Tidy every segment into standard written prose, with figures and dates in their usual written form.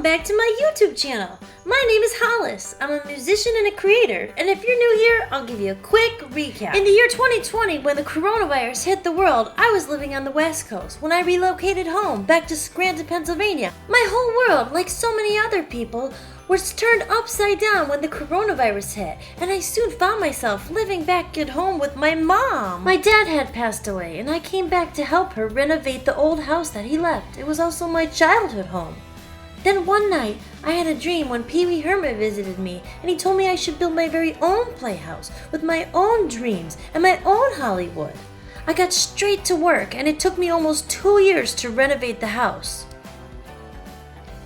back to my YouTube channel. My name is Hollis. I'm a musician and a creator, and if you're new here, I'll give you a quick recap. In the year 2020, when the coronavirus hit the world, I was living on the West Coast. When I relocated home, back to Scranton, Pennsylvania, my whole world, like so many other people, was turned upside down when the coronavirus hit, and I soon found myself living back at home with my mom. My dad had passed away, and I came back to help her renovate the old house that he left. It was also my childhood home. Then one night, I had a dream when Pee Wee Herman visited me, and he told me I should build my very own playhouse with my own dreams and my own Hollywood. I got straight to work, and it took me almost 2 years to renovate the house.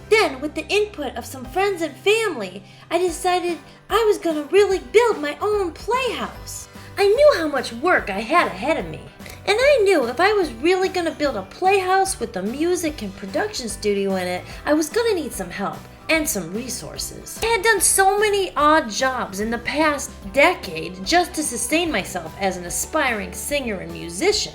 Then, with the input of some friends and family, I decided I was going to really build my own playhouse. I knew how much work I had ahead of me. And I knew if I was really going to build a playhouse with the music and production studio in it, I was going to need some help and some resources. I had done so many odd jobs in the past decade just to sustain myself as an aspiring singer and musician.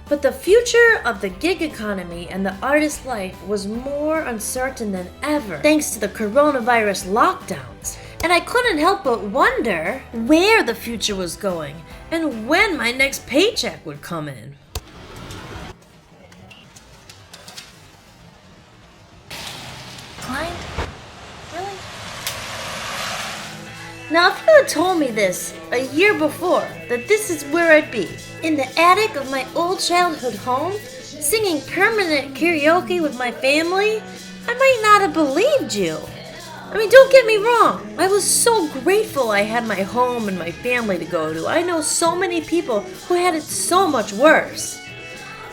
But the future of the gig economy and the artist life was more uncertain than ever thanks to the coronavirus lockdowns. And I couldn't help but wonder where the future was going and when my next paycheck would come in. Client? Really? Now, if you had told me this a year before, that this is where I'd be, in the attic of my old childhood home, singing permanent karaoke with my family, I might not have believed you. I mean, don't get me wrong. I was so grateful I had my home and my family to go to. I know so many people who had it so much worse.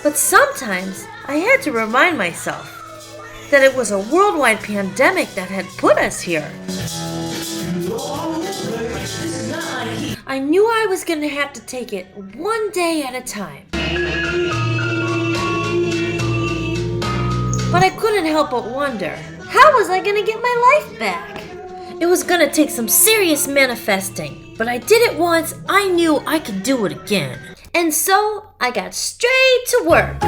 But sometimes I had to remind myself that it was a worldwide pandemic that had put us here. I knew I was going to have to take it one day at a time. But I couldn't help but wonder, how was I going to get my life back? It was going to take some serious manifesting, but I did it once, I knew I could do it again. And so I got straight to work.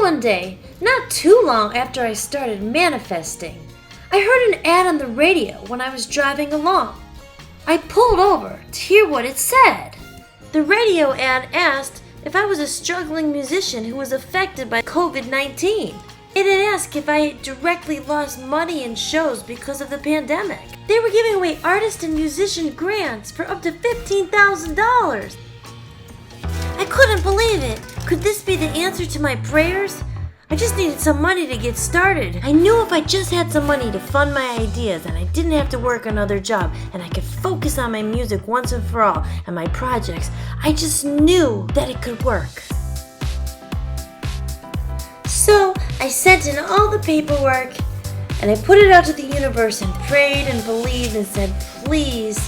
One day, not too long after I started manifesting, I heard an ad on the radio when I was driving along. I pulled over to hear what it said. The radio ad asked if I was a struggling musician who was affected by COVID-19. It had asked if I had directly lost money in shows because of the pandemic. They were giving away artist and musician grants for up to $15,000. I couldn't believe it. Could this be the answer to my prayers? I just needed some money to get started. I knew if I just had some money to fund my ideas and I didn't have to work another job and I could focus on my music once and for all and my projects, I just knew that it could work. So I sent in all the paperwork and I put it out to the universe and prayed and believed and said, please,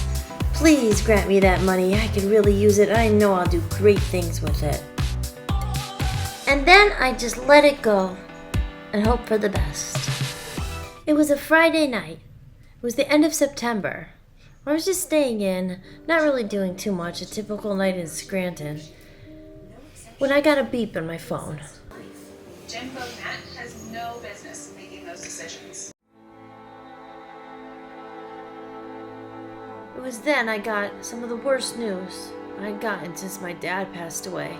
please grant me that money. I could really use it. I know I'll do great things with it. And then I just let it go and hope for the best. It was a Friday night. It was the end of September. I was just staying in, not really doing too much, a typical night in Scranton, when I got a beep on my phone. Jim Matt has no business making those decisions. It was then I got some of the worst news I'd gotten since my dad passed away.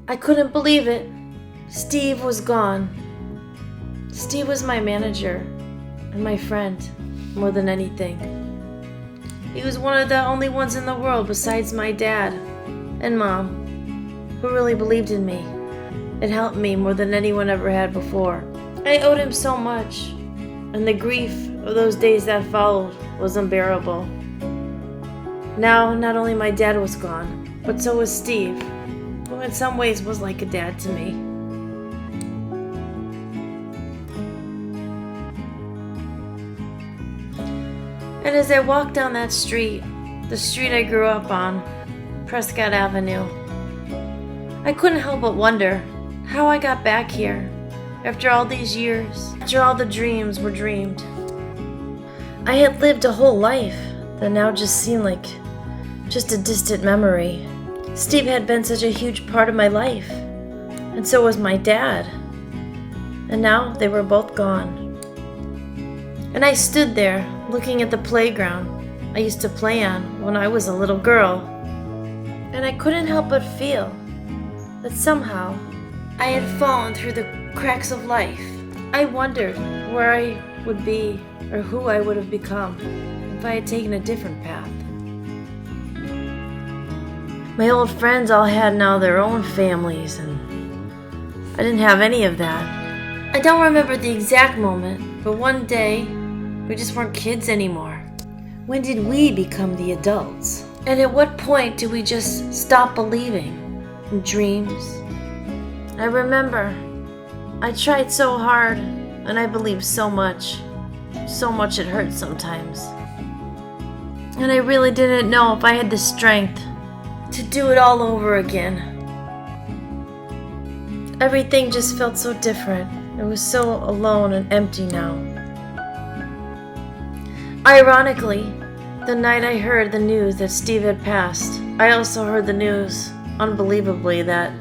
I couldn't believe it. Steve was gone. Steve was my manager and my friend more than anything. He was one of the only ones in the world besides my dad and mom who really believed in me. It helped me more than anyone ever had before. I owed him so much, and the grief of those days that followed was unbearable. Now, not only my dad was gone, but so was Steve, who in some ways was like a dad to me. And as I walked down that street, the street I grew up on, Prescott Avenue, I couldn't help but wonder how I got back here after all these years, after all the dreams were dreamed. I had lived a whole life that now just seemed like just a distant memory. Steve had been such a huge part of my life, and so was my dad. And now they were both gone. And I stood there looking at the playground I used to play on when I was a little girl, and I couldn't help but feel that somehow I had fallen through the cracks of life. I wondered where I would be or who I would have become if I had taken a different path. My old friends all had now their own families, and I didn't have any of that. I don't remember the exact moment, but one day we just weren't kids anymore. When did we become the adults? And at what point do we just stop believing in dreams? I remember I tried so hard, and I believed so much it hurt sometimes. And I really didn't know if I had the strength to do it all over again. Everything just felt so different. It was so alone and empty now. Ironically, the night I heard the news that Steve had passed, I also heard the news, unbelievably, that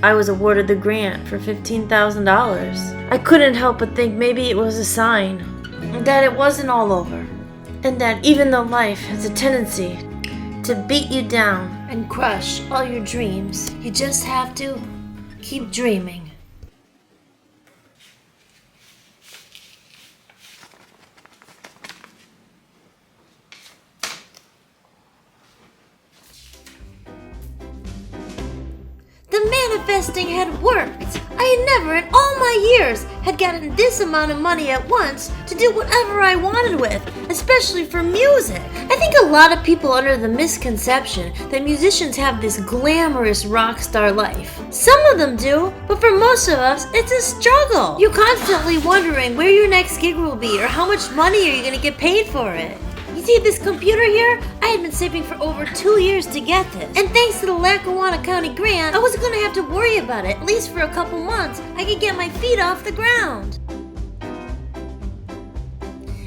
I was awarded the grant for $15,000. I couldn't help but think maybe it was a sign that it wasn't all over, and that even though life has a tendency to beat you down and crush all your dreams, you just have to keep dreaming. The manifesting had worked. I had never in all my years had gotten this amount of money at once to do whatever I wanted with, especially for music. I think a lot of people are under the misconception that musicians have this glamorous rock star life. Some of them do, but for most of us, it's a struggle. You're constantly wondering where your next gig will be or how much money are you going to get paid for it. You see this computer here? I had been saving for over 2 years to get this. And thanks to the Lackawanna County grant, I wasn't going to have to worry about it. At least for a couple months, I could get my feet off the ground.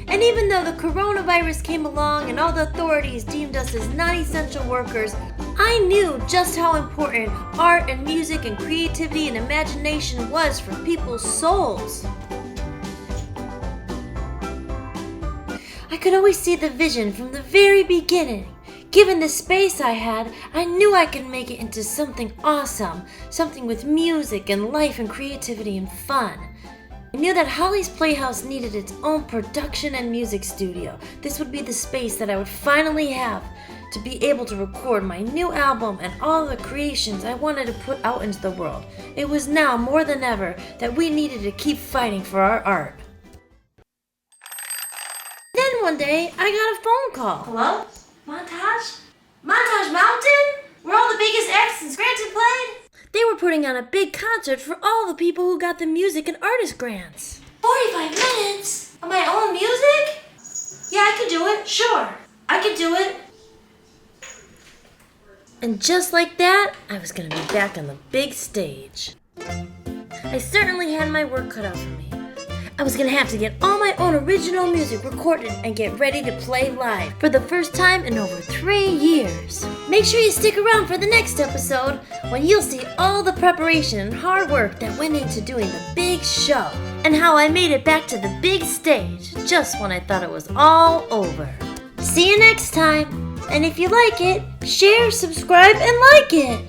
And even though the coronavirus came along and all the authorities deemed us as non-essential workers, I knew just how important art and music and creativity and imagination was for people's souls. I could always see the vision from the very beginning. Given the space I had, I knew I could make it into something awesome, something with music and life and creativity and fun. I knew that Hollis Playhouse needed its own production and music studio. This would be the space that I would finally have to be able to record my new album and all the creations I wanted to put out into the world. It was now more than ever that we needed to keep fighting for our art. Then one day, I got a phone call. Hello? Montage? Montage Mountain? Where all the biggest acts in Scranton played? They were putting on a big concert for all the people who got the music and artist grants. 45 minutes of my own music? Yeah, I could do it. Sure, I could do it. And just like that, I was gonna be back on the big stage. I certainly had my work cut out for me. I was gonna have to get all my own original music recorded and get ready to play live for the first time in over 3 years. Make sure you stick around for the next episode when you'll see all the preparation and hard work that went into doing the big show and how I made it back to the big stage just when I thought it was all over. See you next time. And if you like it, share, subscribe, and like it.